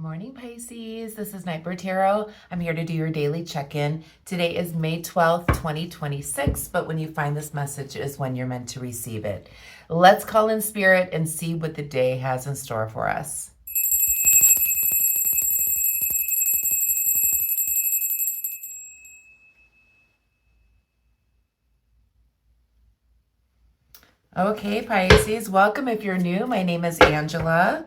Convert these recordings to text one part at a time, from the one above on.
Morning, Pisces. This is Nightbird Tarot. I'm here to do your daily check-in. Today is May 12th, 2026, but when you find this message is when you're meant to receive it. Let's call in spirit and see what the day has in store for us. Okay, Pisces, welcome if you're new. My name is Angela.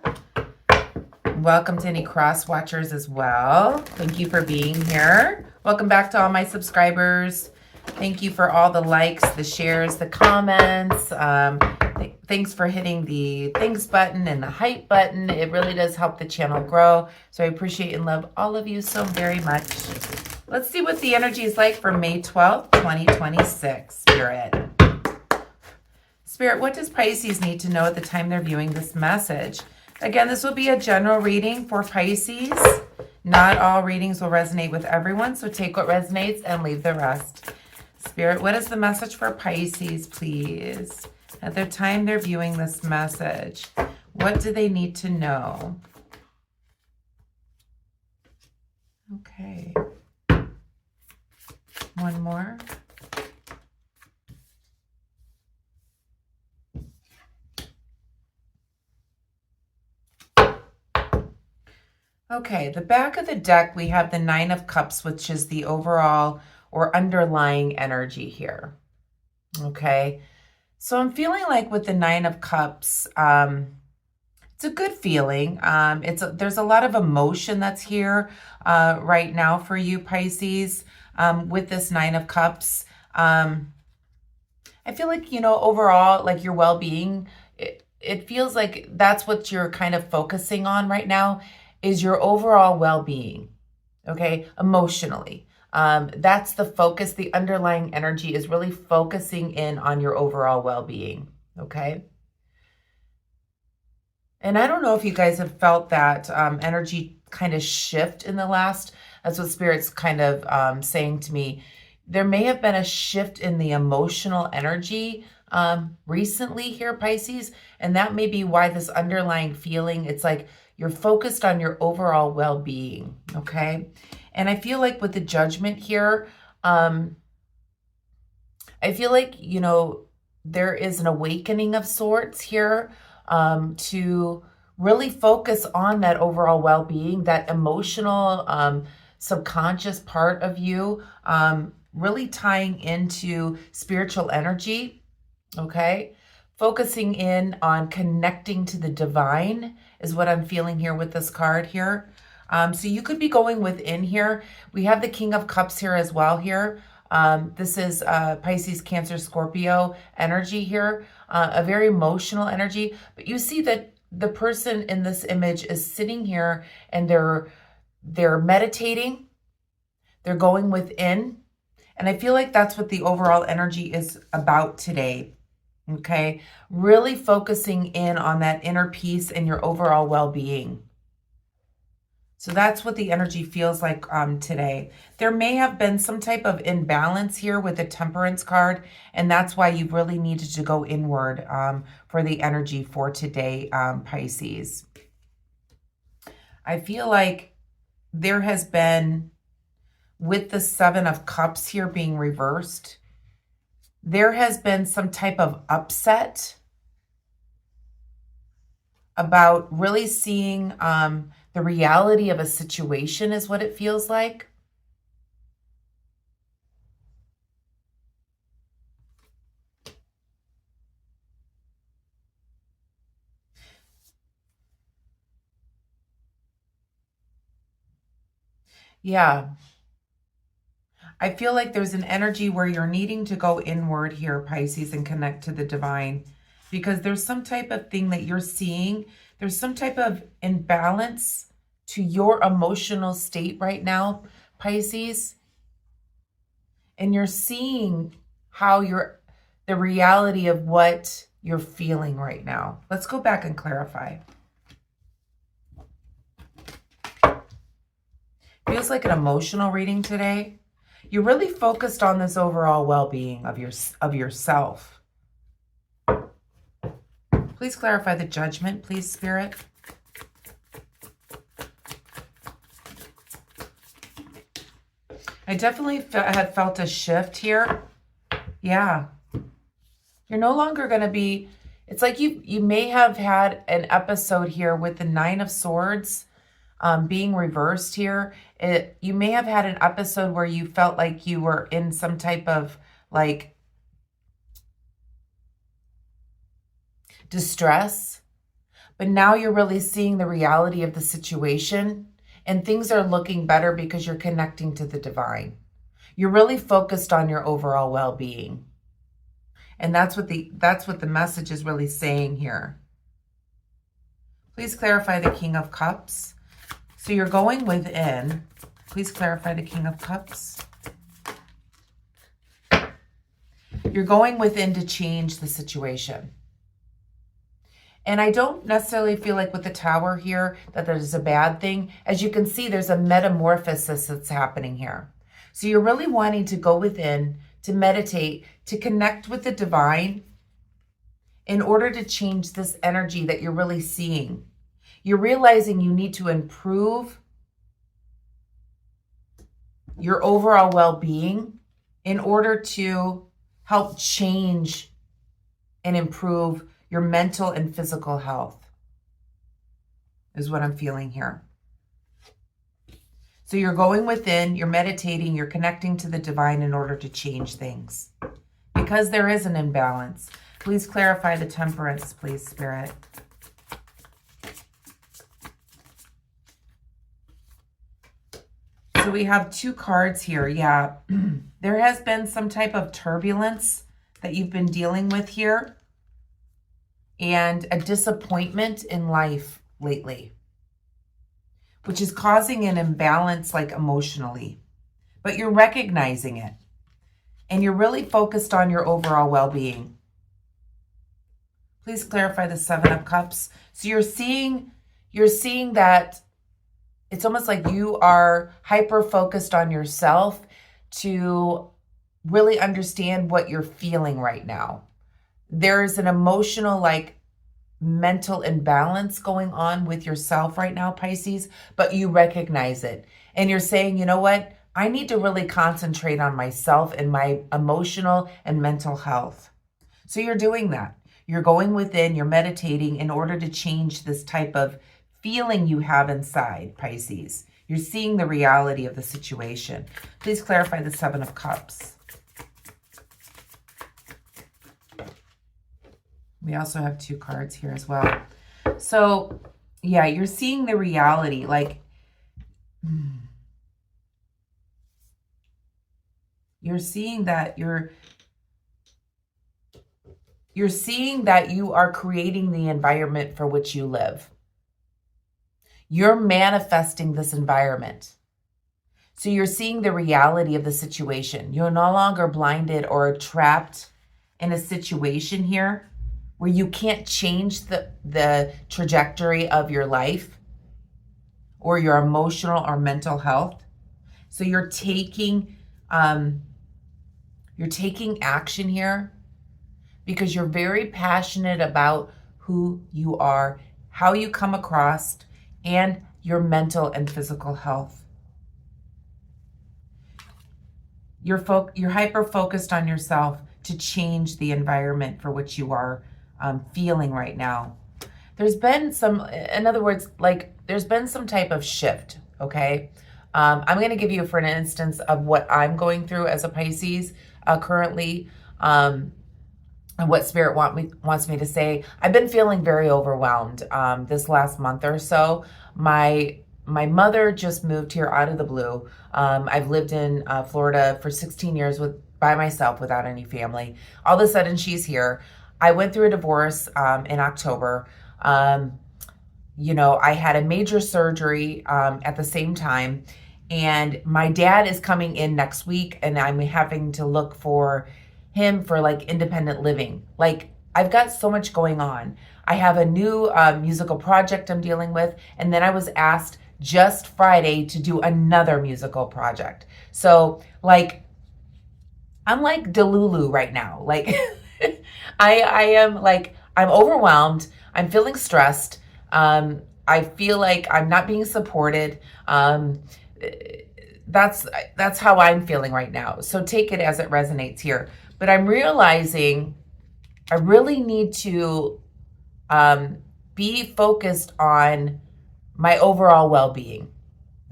Welcome to any cross watchers as well. Thank you for being here. Welcome back to all my subscribers. Thank you for all the likes, the shares, the comments. Thanks for hitting the thanks button and the hype button. It really does help the channel grow. So I appreciate and love all of you so very much. Let's see what the energy is like for May 12th, 2026, Spirit. Spirit, what does Pisces need to know at the time they're viewing this message? Again, this will be a general reading for Pisces. Not all readings will resonate with everyone, so take what resonates and leave the rest. Spirit, what is the message for Pisces, please? At the time they're viewing this message, what do they need to know? Okay. One more. Okay, the back of the deck, we have the Nine of Cups, which is the overall or underlying energy here. Okay, so I'm feeling like with the Nine of Cups, it's a good feeling. There's a lot of emotion that's here right now for you, Pisces, with this Nine of Cups. I feel like, overall, like your well-being, it feels like that's what you're kind of focusing on right now, is your overall well-being, okay, emotionally. That's the focus. The underlying energy is really focusing in on your overall well-being, okay? And I don't know if you guys have felt that energy kind of shift in the last, that's what Spirit's kind of saying to me. There may have been a shift in the emotional energy recently here, Pisces, and that may be why this underlying feeling, it's like you're focused on your overall well-being, okay? And I feel like with the Judgment here, I feel like, there is an awakening of sorts here to really focus on that overall well-being, that emotional, subconscious part of you, really tying into spiritual energy, okay? Focusing in on connecting to the divine is what I'm feeling here with this card here. So you could be going within here. We have the King of Cups here as well here. This is Pisces, Cancer, Scorpio energy here, a very emotional energy. But you see that the person in this image is sitting here and they're meditating. They're going within. And I feel like that's what the overall energy is about today. Okay, really focusing in on that inner peace and your overall well-being. So that's what the energy feels like today. There may have been some type of imbalance here with the Temperance card, and that's why you really needed to go inward for the energy for today, Pisces. I feel like there has been, with the Seven of Cups here being reversed, there has been some type of upset about really seeing the reality of a situation is what it feels like. Yeah. I feel like there's an energy where you're needing to go inward here, Pisces, and connect to the divine, because there's some type of thing that you're seeing. There's some type of imbalance to your emotional state right now, Pisces, and you're seeing how the reality of what you're feeling right now. Let's go back and clarify. Feels like an emotional reading today. You're really focused on this overall well-being of yourself. Please clarify the Judgment, please, Spirit. I definitely have felt a shift here. Yeah. You're no longer going to be, it's like you may have had an episode here with the Nine of Swords being reversed here. You may have had an episode where you felt like you were in some type of like distress, but now you're really seeing the reality of the situation and things are looking better because you're connecting to the divine. You're really focused on your overall well-being. And that's what the message is really saying here. Please clarify the King of Cups. So you're going within. Please clarify the King of Cups. You're going within to change the situation. And I don't necessarily feel like with the Tower here that there's a bad thing. As you can see, there's a metamorphosis that's happening here. So you're really wanting to go within, to meditate, to connect with the divine in order to change this energy that you're really seeing. You're realizing you need to improve your overall well-being in order to help change and improve your mental and physical health, is what I'm feeling here. So you're going within, you're meditating, you're connecting to the divine in order to change things. Because there is an imbalance. Please clarify the Temperance, please, Spirit. So we have two cards here. Yeah, there has been some type of turbulence that you've been dealing with here and a disappointment in life lately, which is causing an imbalance like emotionally, but you're recognizing it and you're really focused on your overall well-being. Please clarify the Seven of Cups. So you're seeing that it's almost like you are hyper-focused on yourself to really understand what you're feeling right now. There's an emotional, like, mental imbalance going on with yourself right now, Pisces, but you recognize it. And you're saying, you know what? I need to really concentrate on myself and my emotional and mental health. So you're doing that. You're going within, you're meditating in order to change this type of feeling you have inside, Pisces. You're seeing the reality of the situation. Please clarify the Seven of Cups. We also have two cards here as well. So, yeah, you're seeing the reality. Like, you're seeing that you're seeing that you are creating the environment for which you live. You're manifesting this environment. So you're seeing the reality of the situation. You're no longer blinded or trapped in a situation here where you can't change the trajectory of your life or your emotional or mental health. So you're taking action here because you're very passionate about who you are, how you come across, and your mental and physical health. You're hyper-focused on yourself to change the environment for which you are feeling right now. There's been some, in other words, like there's been some type of shift, okay? I'm going to give you for an instance of what I'm going through as a Pisces currently, and what Spirit wants me to say. I've been feeling very overwhelmed this last month or so. My mother just moved here out of the blue. I've lived in Florida for 16 years by myself without any family. All of a sudden, she's here. I went through a divorce in October. I had a major surgery at the same time. And my dad is coming in next week, and I'm having to look for him for like independent living. Like, I've got so much going on. I have a new musical project I'm dealing with, and then I was asked just Friday to do another musical project. So like, I'm like Delulu right now. Like, I am like, I'm overwhelmed. I'm feeling stressed. I feel like I'm not being supported. that's how I'm feeling right now. So take it as it resonates here. But I'm realizing I really need to be focused on my overall well-being.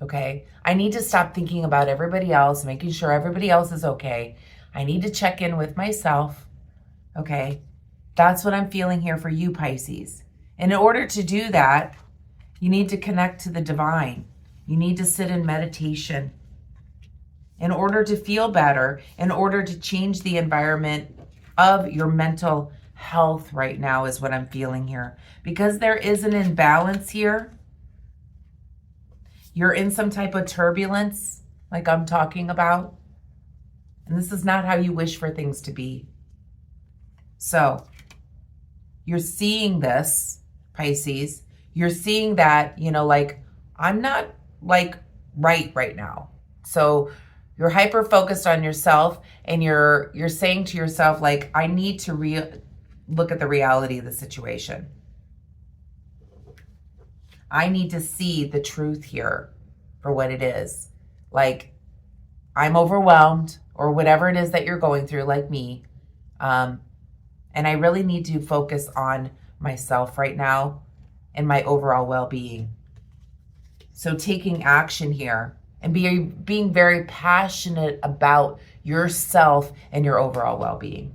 Okay. I need to stop thinking about everybody else, making sure everybody else is okay. I need to check in with myself. Okay. That's what I'm feeling here for you, Pisces. And in order to do that, you need to connect to the divine. You need to sit in meditation in order to feel better, in order to change the environment of your mental health right now is what I'm feeling here. Because there is an imbalance here. You're in some type of turbulence, like I'm talking about. And this is not how you wish for things to be. So you're seeing this, Pisces. You're seeing that, like, I'm not like right now. So you're hyper focused on yourself, and you're saying to yourself, like, I need to look at the reality of the situation. I need to see the truth here for what it is. Like, I'm overwhelmed, or whatever it is that you're going through, like me. And I really need to focus on myself right now and my overall well-being. So taking action here and being very passionate about yourself and your overall well-being.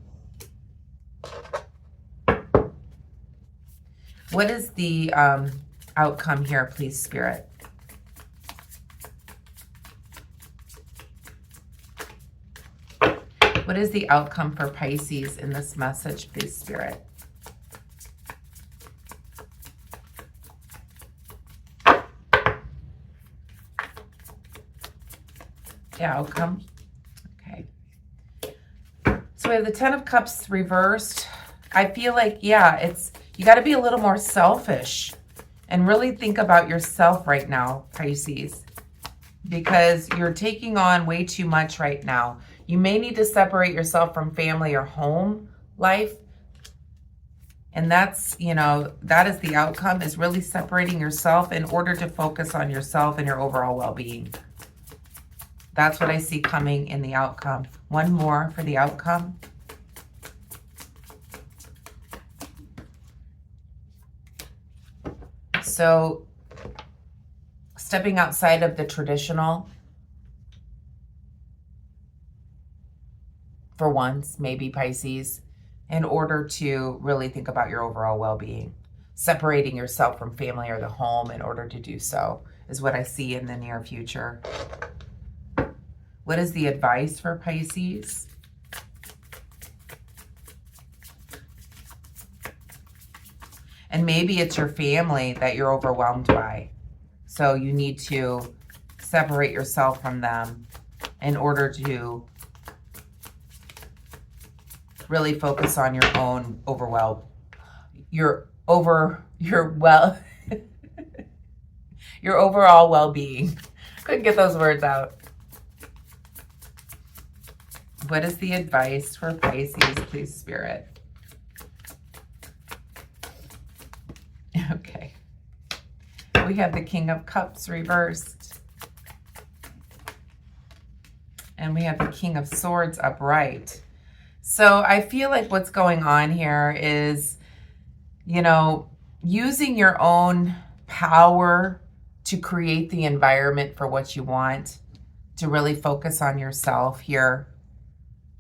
What is the outcome here, please, Spirit? What is the outcome for Pisces in this message, please, Spirit? The outcome. Okay. So we have the Ten of Cups reversed. I feel like, yeah, you got to be a little more selfish and really think about yourself right now, Pisces, because you're taking on way too much right now. You may need to separate yourself from family or home life. And that's, that is the outcome, is really separating yourself in order to focus on yourself and your overall well-being. That's what I see coming in the outcome. One more for the outcome. So, stepping outside of the traditional, for once, maybe, Pisces, in order to really think about your overall well-being. Separating yourself from family or the home in order to do so is what I see in the near future. What is the advice for Pisces? And maybe it's your family that you're overwhelmed by. So you need to separate yourself from them in order to really focus on your own your overall well-being. Couldn't get those words out. What is the advice for Pisces, please, Spirit? Okay. We have the King of Cups reversed. And we have the King of Swords upright. So I feel like what's going on here is, using your own power to create the environment for what you want, to really focus on yourself here.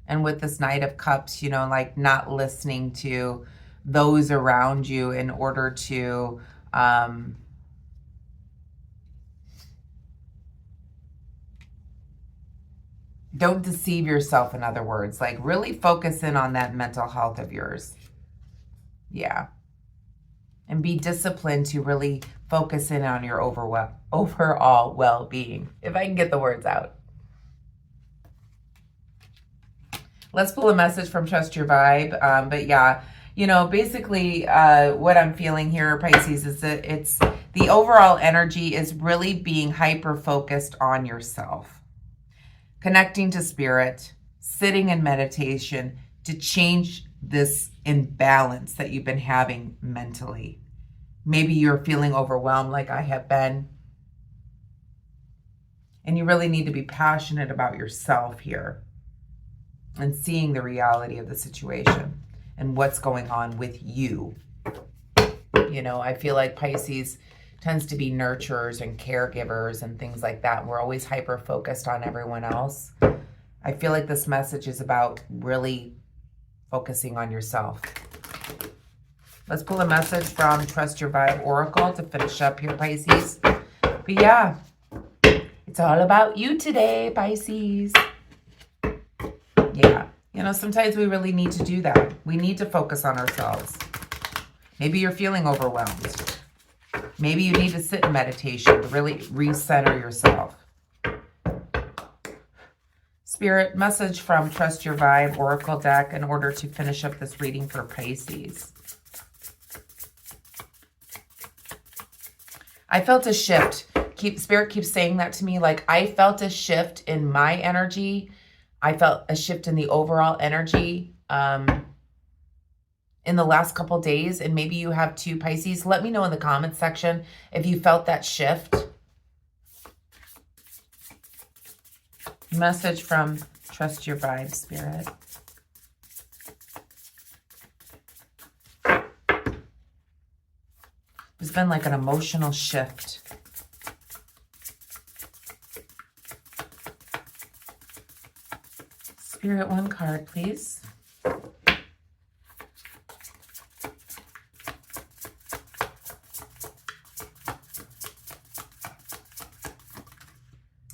And with this Knight of Cups, like not listening to those around you in order to don't deceive yourself, in other words. Like, really focus in on that mental health of yours. Yeah. And be disciplined to really focus in on your overall well-being, if I can get the words out. Let's pull a message from Trust Your Vibe. But yeah, basically what I'm feeling here, Pisces, is that it's the overall energy is really being hyper-focused on yourself. Connecting to spirit, sitting in meditation to change this imbalance that you've been having mentally. Maybe you're feeling overwhelmed like I have been. And you really need to be passionate about yourself here and seeing the reality of the situation and what's going on with you. You know, I feel like Pisces tends to be nurturers and caregivers and things like that. We're always hyper focused on everyone else. I feel like this message is about really focusing on yourself. Let's pull a message from Trust Your Vibe Oracle to finish up here, Pisces. But yeah, it's all about you today, Pisces. Yeah, you know, sometimes we really need to do that. We need to focus on ourselves. Maybe you're feeling overwhelmed. Maybe you need to sit in meditation to really recenter yourself. Spirit, message from Trust Your Vibe Oracle deck in order to finish up this reading for Pisces. I felt a shift. Spirit keeps saying that to me. Like, I felt a shift in my energy. I felt a shift in the overall energy in the last couple days. And maybe you have too, Pisces. Let me know in the comments section if you felt that shift. Message from Trust Your Vibe, Spirit. There's been like an emotional shift. Spirit, one card, please.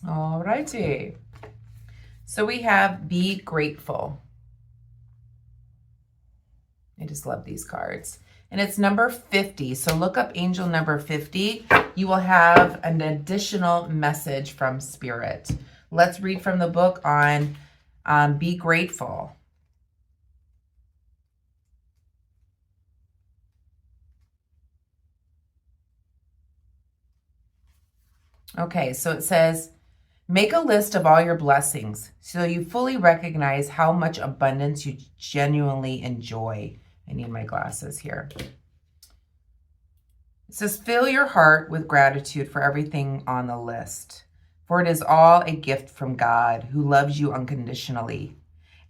All righty. So we have Be Grateful. I just love these cards. And it's number 50. So look up angel number 50. You will have an additional message from Spirit. Let's read from the book on Be Grateful. Okay, so it says, make a list of all your blessings so you fully recognize how much abundance you genuinely enjoy. I need my glasses here. It says, fill your heart with gratitude for everything on the list, for it is all a gift from God who loves you unconditionally.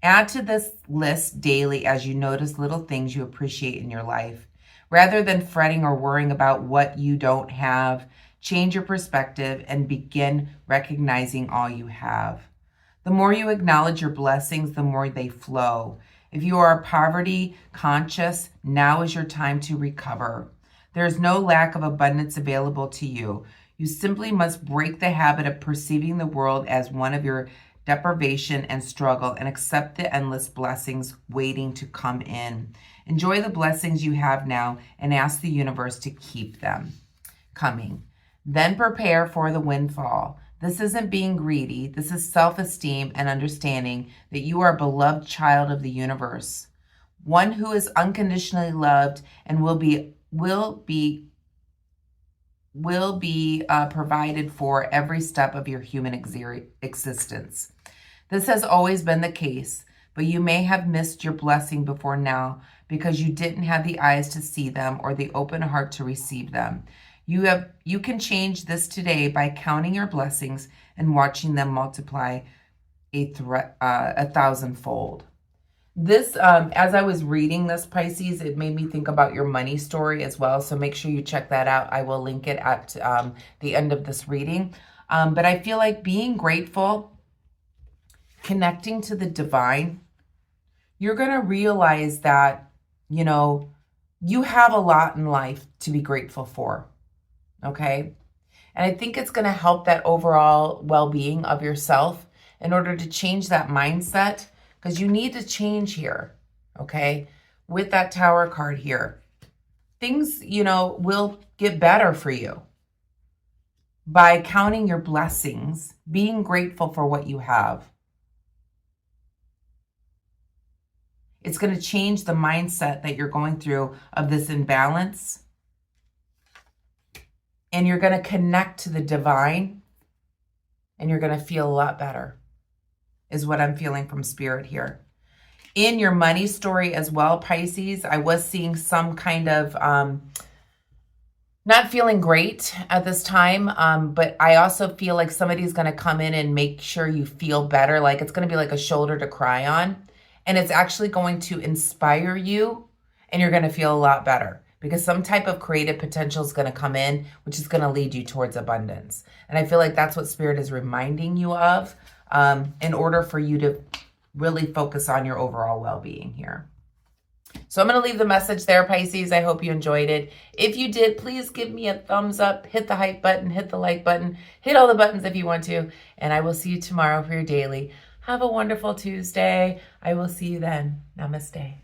Add to this list daily as you notice little things you appreciate in your life. Rather than fretting or worrying about what you don't have, change your perspective and begin recognizing all you have. The more you acknowledge your blessings, the more they flow. If you are poverty conscious, now is your time to recover. There is no lack of abundance available to you. You simply must break the habit of perceiving the world as one of your deprivation and struggle and accept the endless blessings waiting to come in. Enjoy the blessings you have now and ask the universe to keep them coming. Then prepare for the windfall. This isn't being greedy. This is self-esteem and understanding that you are a beloved child of the universe, one who is unconditionally loved and will be provided for every step of your human existence. This has always been the case, but you may have missed your blessing before now because you didn't have the eyes to see them or the open heart to receive them. You can change this today by counting your blessings and watching them multiply a 1,000-fold. This, as I was reading this, Pisces, it made me think about your money story as well. So make sure you check that out. I will link it at the end of this reading. But I feel like being grateful, connecting to the divine, you're going to realize that, you know, you have a lot in life to be grateful for. Okay. And I think it's going to help that overall well-being of yourself in order to change that mindset, because you need to change here. Okay. With that Tower card here, things, you know, will get better for you by counting your blessings, being grateful for what you have. It's going to change the mindset that you're going through of this imbalance. And you're going to connect to the divine, and you're going to feel a lot better, is what I'm feeling from Spirit here. In your money story as well, Pisces, I was seeing some kind of Not feeling great at this time, but I also feel like somebody's going to come in and make sure you feel better. Like it's going to be like a shoulder to cry on. And it's actually going to inspire you, and you're going to feel a lot better because some type of creative potential is going to come in, which is going to lead you towards abundance. And I feel like that's what Spirit is reminding you of, in order for you to really focus on your overall well-being here. So I'm going to leave the message there, Pisces. I hope you enjoyed it. If you did, please give me a thumbs up, hit the hype button, hit the like button, hit all the buttons if you want to. And I will see you tomorrow for your daily. Have a wonderful Tuesday. I will see you then. Namaste.